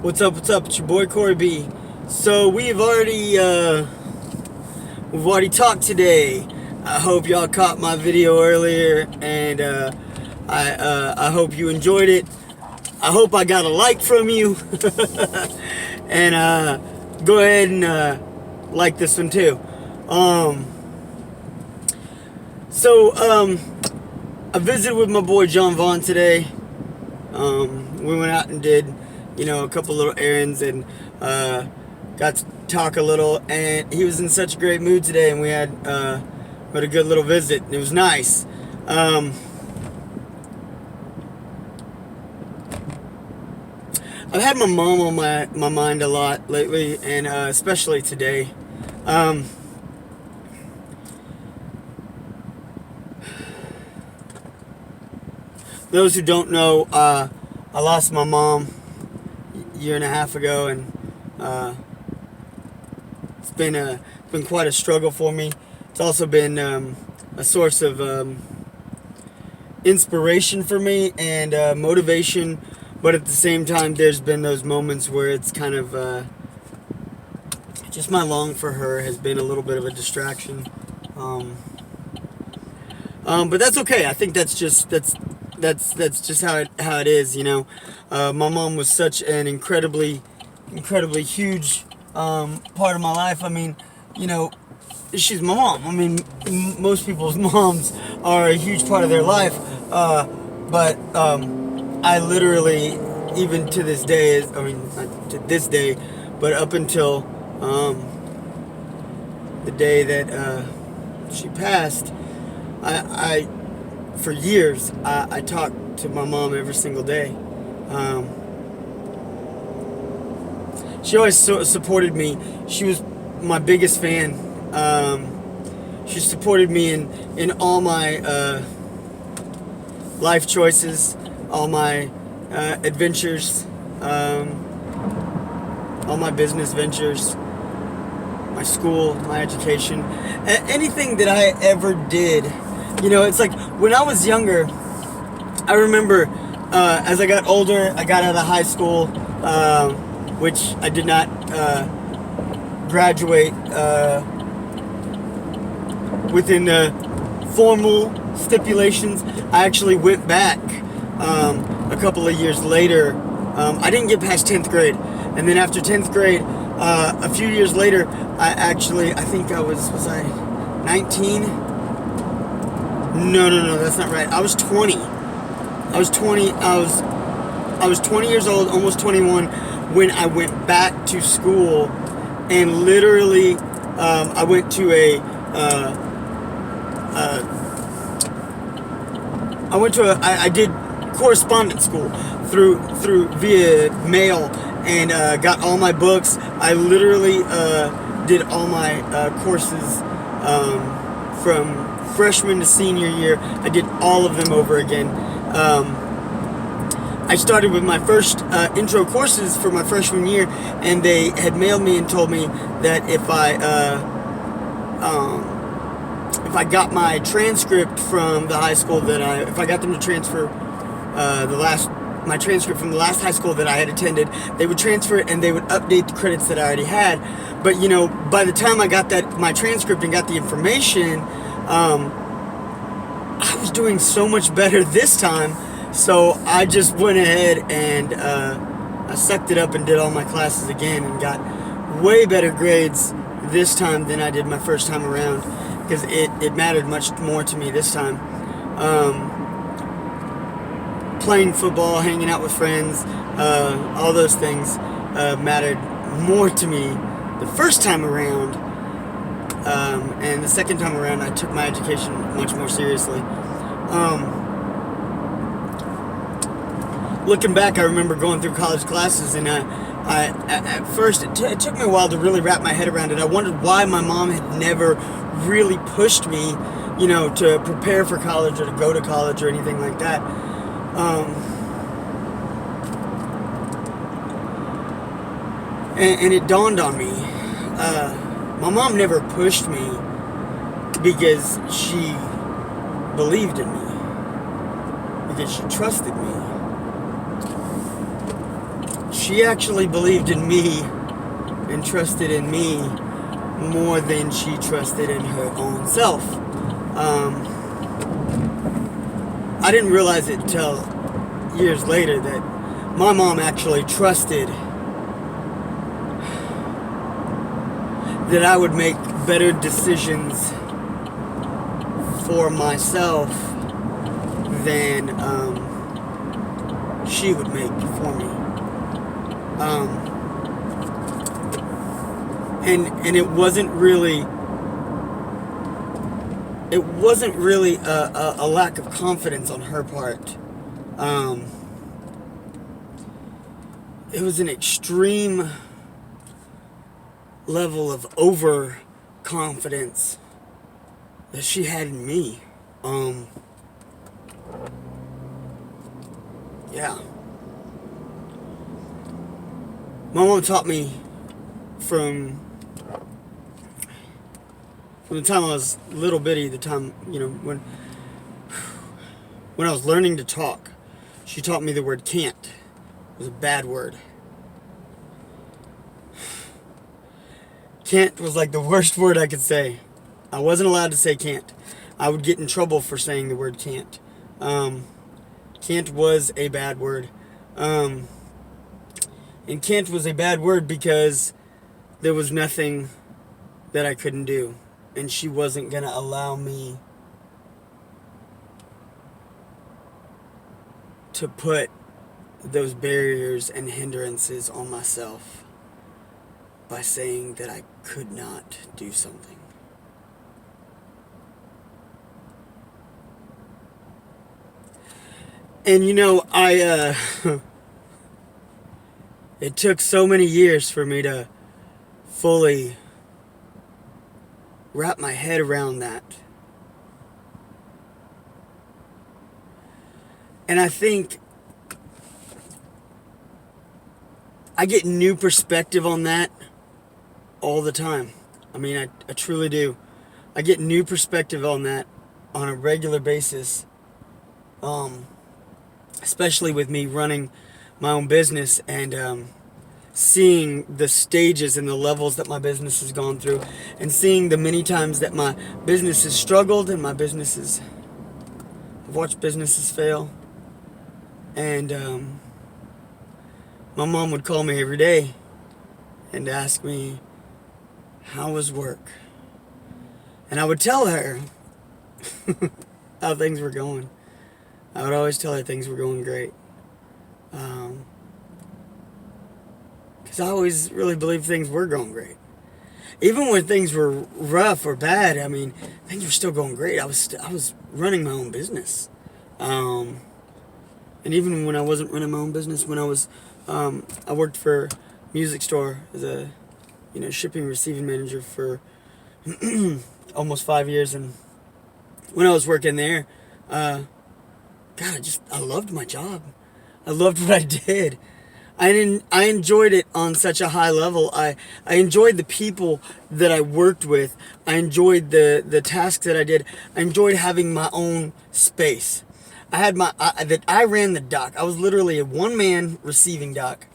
What's up? What's up? It's your boy Corey B. So we've already talked today. I hope y'all caught my video earlier, and I hope you enjoyed it. I hope I got a like from you, and go ahead and like this one too. I visited with my boy John Vaughn today. We went out and did, a couple little errands, and got to talk a little, and he was in such a great mood today, and we had a good little visit, and it was nice. I've had my mom on my mind a lot lately, and especially today. Those who don't know, I lost my mom a year and a half ago, and it's been quite a struggle for me. It's also been a source of inspiration for me and motivation, but at the same time, there's been those moments where it's kind of just my long for her has been a little bit of a distraction. But that's okay. I think that's just how it is, My mom was such an incredibly huge part of my life. I mean, she's my mom. I mean, most people's moms are a huge part of their life. But I literally, even to this day, not to this day, but up until the day that she passed, I for years, I talked to my mom every single day. She always supported me. She was my biggest fan. She supported me in all my life choices, all my adventures, all my business ventures, my school, my education, anything that I ever did. It's like when I was younger, I remember as I got older, I got out of high school, which I did not graduate within the formal stipulations. I actually went back a couple of years later. I didn't get past 10th grade. And then after 10th grade, a few years later, I think was I 19? No, that's not right. I was 20. I was 20 years old, almost 21, when I went back to school, and literally, I went to I did correspondence school via mail, and got all my books. I literally did all my courses from freshman to senior year. I did all of them over again. I started with my first intro courses for my freshman year, and they had mailed me and told me that if I got my transcript from the high school if I got them to transfer my transcript from the last high school that I had attended, they would transfer it and they would update the credits that I already had. But by the time I got my transcript and got the information, I was doing so much better this time, so I just went ahead and I sucked it up and did all my classes again and got way better grades this time than I did my first time around, because it mattered much more to me this time. Playing football, hanging out with friends, all those things mattered more to me the first time around. And the second time around, I took my education much more seriously. Looking back, I remember going through college classes, and at first, it took me a while to really wrap my head around it. I wondered why my mom had never really pushed me, to prepare for college or to go to college or anything like that. And it dawned on me. My mom never pushed me because she believed in me, because she trusted me. she actually believed in me and trusted in me more than she trusted in her own self. I didn't realize it till years later that my mom actually trusted that I would make better decisions for myself than she would make for me. And it wasn't really a lack of confidence on her part. It was an extreme level of overconfidence that she had in me. Yeah. My mom taught me from the time I was little bitty, the time, when I was learning to talk, she taught me the word can't. It was a bad word. Can't was like the worst word I could say. I wasn't allowed to say can't. I would get in trouble for saying the word can't. Can't was a bad word. And can't was a bad word because there was nothing that I couldn't do. And she wasn't going to allow me to put those barriers and hindrances on myself by saying that I could not do something. And it took so many years for me to fully wrap my head around that. And I think I get new perspective on that all the time. I mean, I truly do. I get new perspective on that on a regular basis. Especially with me running my own business and seeing the stages and the levels that my business has gone through, and seeing the many times that my business has struggled and I've watched businesses fail. And my mom would call me every day and ask me, how was work? And I would tell her how things were going. I would always tell her things were going great. Because I always really believed things were going great. Even when things were rough or bad, I mean, things were still going great. I was running my own business. And even when I wasn't running my own business, when I worked for a music store as a, shipping receiving manager for almost 5 years. And when I was working there, God, I loved my job. I loved what I did. I enjoyed it on such a high level. I enjoyed the people that I worked with. I enjoyed the tasks that I did. I enjoyed having my own space. I ran the dock. I was literally a one-man receiving dock.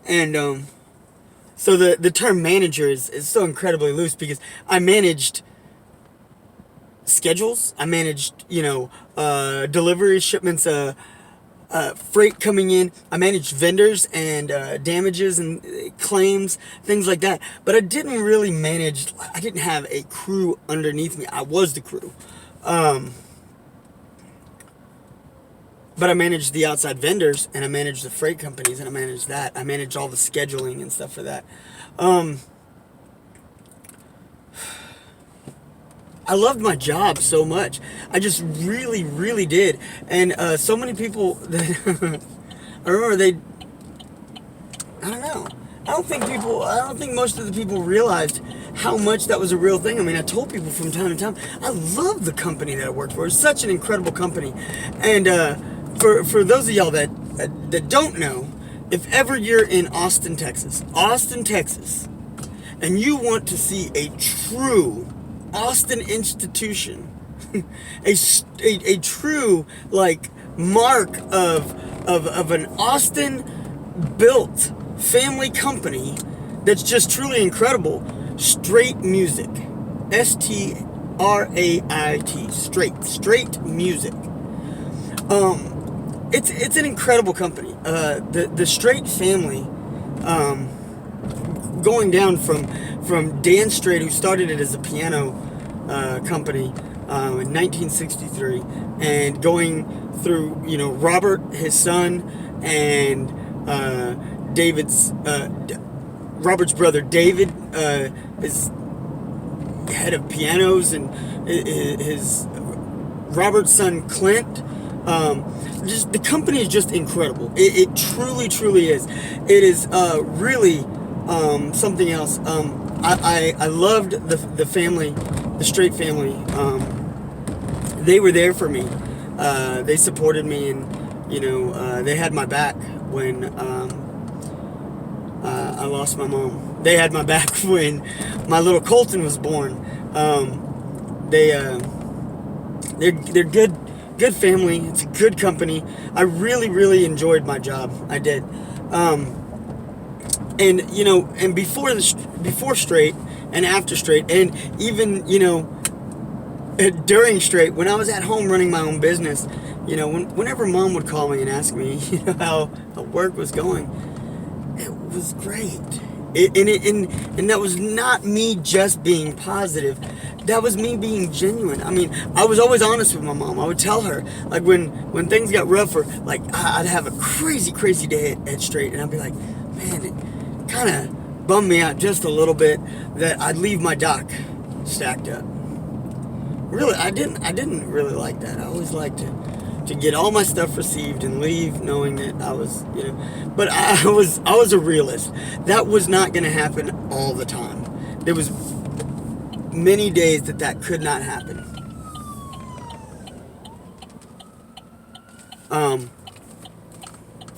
And so the term manager is so incredibly loose because I managed schedules. I managed, delivery shipments, freight coming in. I managed vendors and damages and claims, things like that. But I didn't really I didn't have a crew underneath me. I was the crew. But I managed the outside vendors, and I managed the freight companies, and I managed that. I managed all the scheduling and stuff for that. I loved my job so much. I just really, really did. And so many people that I remember I don't know. I don't think most of the people realized how much that was a real thing. I mean, I told people from time to time, I love the company that I worked for. It's such an incredible company. And for those of y'all that don't know, if ever you're in Austin, Texas, and you want to see a true Austin institution, a true mark of an Austin built family company that's just truly incredible. Straight Music, Strait, Straight Music. It's an incredible company. The Straight family, going down from Dan Straight, who started it as a piano company in 1963, and going through, Robert, his son, and Robert's brother David is head of pianos, and his Robert's son Clint. Just the company is just incredible. It truly, truly is. It is really something else. I loved the family, the Straight family. They were there for me. They supported me, and they had my back when I lost my mom. They had my back when my little Colton was born. They're good family. It's a good company. I really, really enjoyed my job. I did. And before Straight and after Straight, and even during Straight, when I was at home running my own business, whenever Mom would call me and ask me, how work was going, it was great. And that was not me just being positive. That was me being genuine. I mean, I was always honest with my mom. I would tell her, like, when things got rougher, like, I'd have a crazy, crazy day at Straight, and I'd be like, man, it kind of bummed me out just a little bit that I'd leave my dock stacked up. Really, I didn't really like that. I always liked to get all my stuff received and leave knowing that I was, but I was a realist. That was not going to happen all the time. There was many days that could not happen.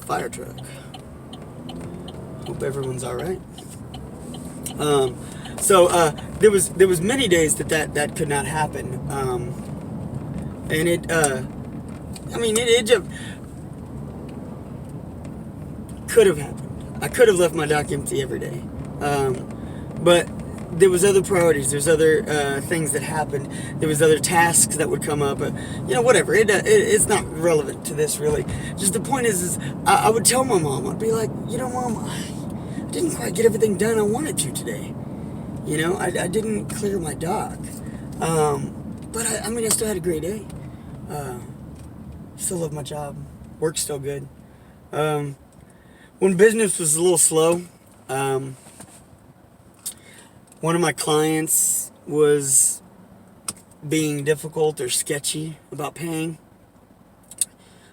Fire truck. Hope everyone's all right. So there was many days that could not happen. And it just could have happened. I could have left my dock empty every day. But there was other priorities. There's other things that happened. There was other tasks that would come up. Whatever. It's not relevant to this, really. Just the point is I would tell my mom. I'd be like, Mom, I didn't quite get everything done I wanted to today. I didn't clear my dock. But I still had a great day. Still love my job. Work's still good. When business was a little slow, one of my clients was being difficult or sketchy about paying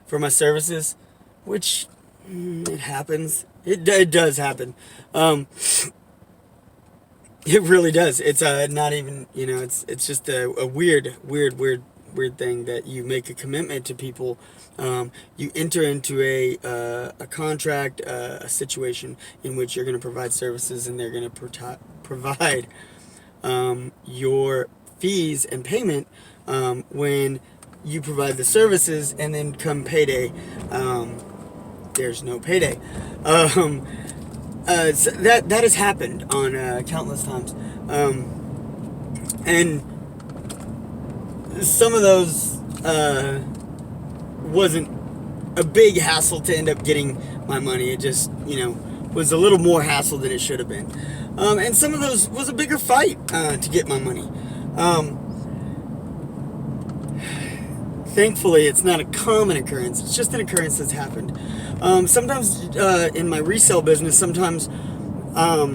for my services, which it happens. It does happen. It really does. It's not even, it's just a weird thing that you make a commitment to people. You enter into a contract, a situation in which you're going to provide services, and they're going to provide your fees and payment when you provide the services, and then come payday, there's no payday. So that has happened on countless times, and some of those wasn't a big hassle to end up getting my money. It just was a little more hassle than it should have been, and some of those was a bigger fight to get my money. Thankfully, it's not a common occurrence. It's just an occurrence that's happened. Sometimes in my resale business, sometimes I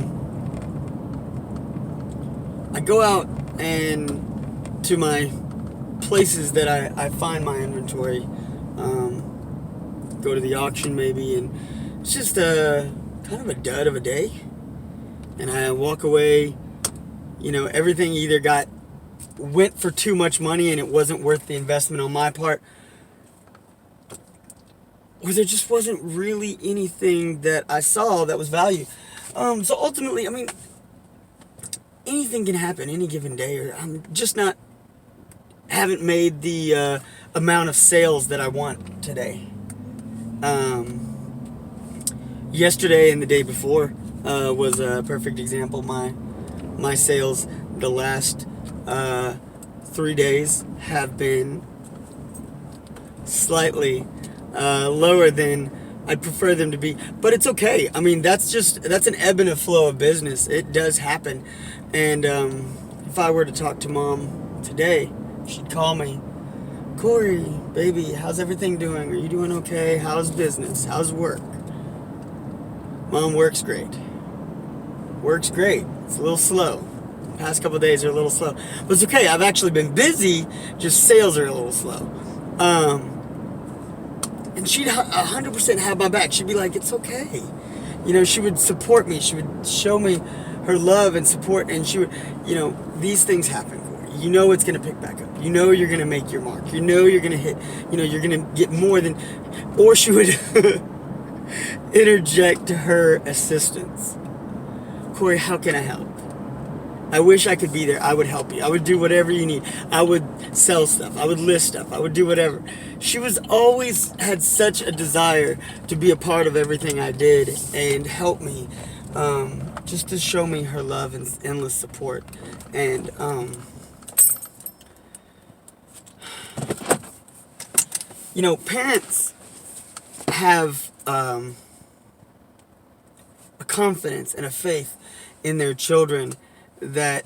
go out and to my places that I find my inventory, go to the auction maybe, and it's just kind of a dud of a day. And I walk away, everything either went for too much money and it wasn't worth the investment on my part, or there just wasn't really anything that I saw that was value. So ultimately, anything can happen any given day, or I'm just haven't made the amount of sales that I want today. Yesterday and the day before was a perfect example. My sales the last 3 days have been slightly lower than I'd prefer them to be, but it's okay. I mean, that's an ebb and a flow of business. It does happen, and if I were to talk to Mom today, she'd call me, Corey, baby, how's everything doing? Are you doing okay? How's business? How's work? Mom, works great. Works great. It's a little slow. The past couple of days are a little slow, but it's okay. I've actually been busy. Just sales are a little slow. And she'd 100% have my back. She'd be like, it's okay. You know, she would support me. She would show me her love and support. And she would, you know, these things happen, Corey. You know it's going to pick back up. You know you're going to make your mark. You know you're going to hit, you know, you're going to get more than, or she would interject her assistance. Corey, how can I help? I wish I could be there. I would help you. I would do whatever you need. I would sell stuff. I would list stuff. I would do whatever. She was always had such a desire to be a part of everything I did and help me, just to show me her love and endless support. And you know, parents have a confidence and a faith in their children that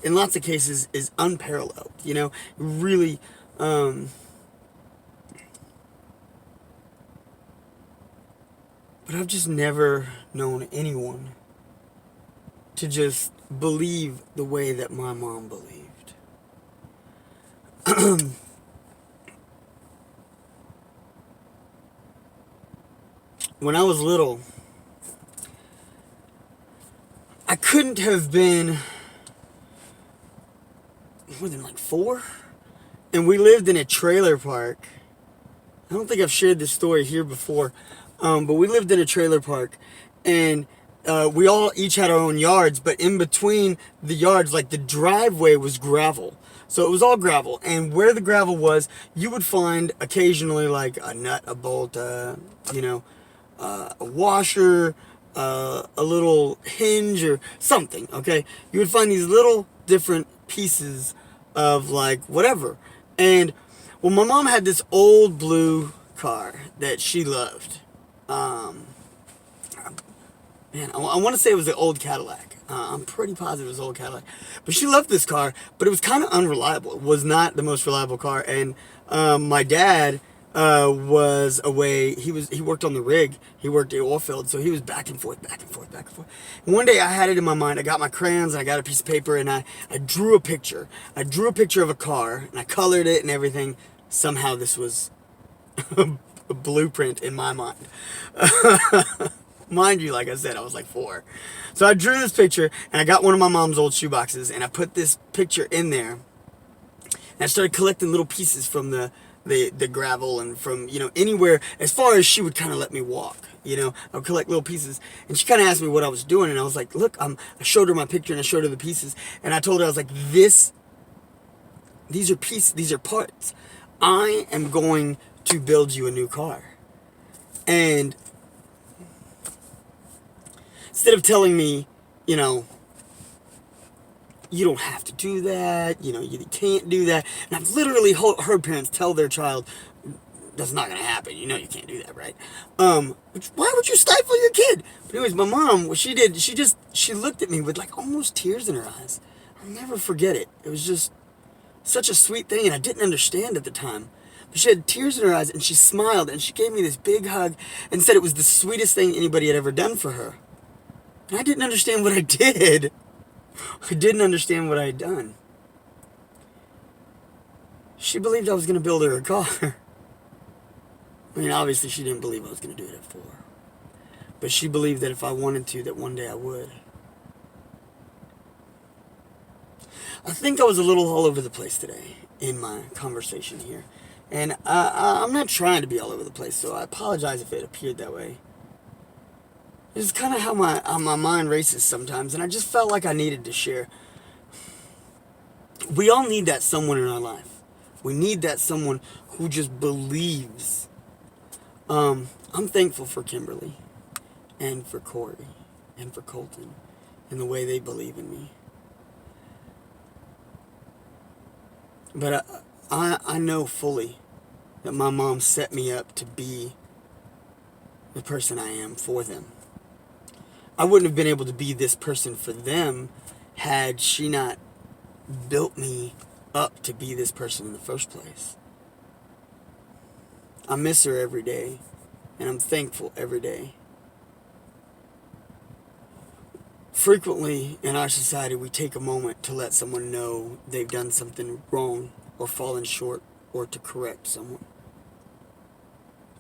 in lots of cases is unparalleled, you know, really but I've just never known anyone to just believe the way that my mom believed. When I was little, I couldn't have been more than like 4, and we lived in a trailer park. I don't think I've shared this story here before, but we lived in a trailer park, and we all each had our own yards, but in between the yards, like the driveway was gravel. So it was all gravel, and where the gravel was, you would find occasionally like a nut, a bolt, you know, a washer, a little hinge or something, okay? You would find these little different pieces of like whatever. And well, my mom had this old blue car that she loved. Man, I want to say it was an old Cadillac. I'm pretty positive it was an old Cadillac. But she loved this car, but it was kind of unreliable. It was not the most reliable car. And my dad was away. He worked on the rig. He worked the oil field, so he was back and forth, back and forth, back and forth. And one day I had it in my mind. I got my crayons, and I got a piece of paper, and I drew a picture. I drew a picture of a car, and I colored it and everything. Somehow this was a blueprint in my mind. Mind you, like I said, I was like 4. So I drew this picture, and I got one of my mom's old shoeboxes, and I put this picture in there. And I started collecting little pieces from the gravel and from, you know, anywhere as far as she would kind of let me walk, you know. I would collect little pieces, and she kind of asked me what I was doing, and I was like, look, I showed her my picture, and I showed her the pieces, and I told her, I was like, these are pieces, these are parts. I am going to build you a new car. And instead of telling me, you know, you don't have to do that, you know, you can't do that. And I've literally heard parents tell their child, that's not going to happen. You know you can't do that, right? Why would you stifle your kid? But anyways, my mom, what she did, she looked at me with like almost tears in her eyes. I'll never forget it. It was just such a sweet thing, and I didn't understand at the time. But she had tears in her eyes, and she smiled, and she gave me this big hug and said it was the sweetest thing anybody had ever done for her. And I didn't understand what I did. I didn't understand what I had done. She believed I was going to build her a car. I mean, obviously she didn't believe I was going to do it at 4. But she believed that if I wanted to, that one day I would. I think I was a little all over the place today in my conversation here. And I'm not trying to be all over the place, so I apologize if it appeared that way. It's kind of how my mind races sometimes, and I just felt like I needed to share. We all need that someone in our life. We need that someone who just believes. I'm thankful for Kimberly and for Corey and for Colton and the way they believe in me. But I know fully that my mom set me up to be the person I am for them. I wouldn't have been able to be this person for them had she not built me up to be this person in the first place. I miss her every day, and I'm thankful every day. Frequently in our society, we take a moment to let someone know they've done something wrong or fallen short, or to correct someone.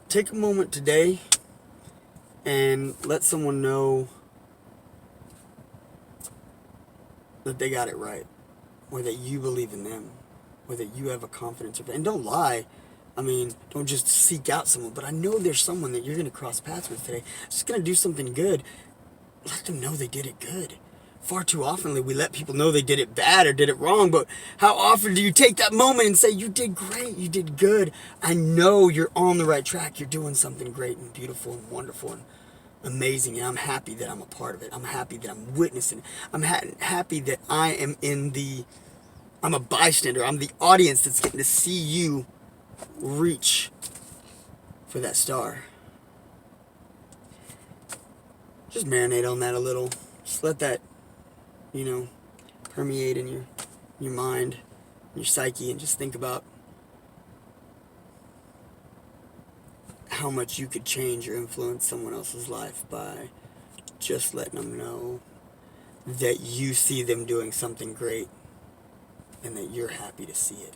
Take a moment today and let someone know that they got it right, or that you believe in them, or that you have a confidence. And don't lie. I mean, don't just seek out someone, but I know there's someone that you're going to cross paths with today. Just going to do something good. Let them know they did it good. Far too often we let people know they did it bad or did it wrong, but how often do you take that moment and say, you did great, you did good. I know you're on the right track. You're doing something great and beautiful and wonderful and amazing, and I'm happy that I'm a part of it. I'm happy that I'm witnessing it. I'm happy that I'm a bystander. I'm the audience that's getting to see you reach for that star. Just marinate on that a little. Just let that, permeate in your mind, your psyche, and just think about how much you could change or influence someone else's life by just letting them know that you see them doing something great and that you're happy to see it.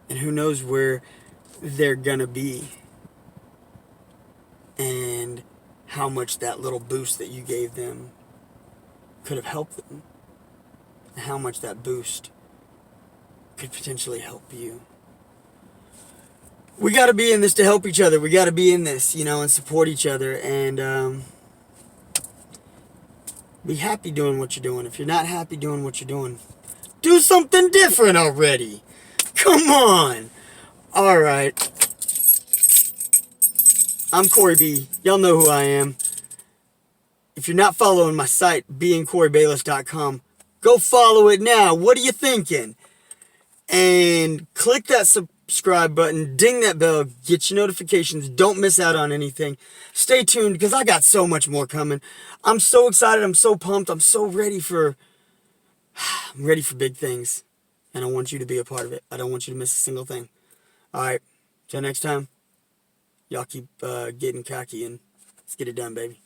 And who knows where they're gonna be and how much that little boost that you gave them could have helped them, and how much that boost could potentially help you. We got to be in this to help each other. We got to be in this, and support each other, and be happy doing what you're doing. If you're not happy doing what you're doing, do something different already. Come on. All right. I'm Corey B. Y'all know who I am. If you're not following my site, beingcoreybayless.com, go follow it now. What are you thinking? And click that subscribe button, ding that bell, get your notifications. Don't miss out on anything. Stay tuned because I got so much more coming. I'm so excited. I'm so pumped. I'm ready for big things. And I want you to be a part of it. I don't want you to miss a single thing. All right. Till next time, y'all keep getting cocky and let's get it done, baby.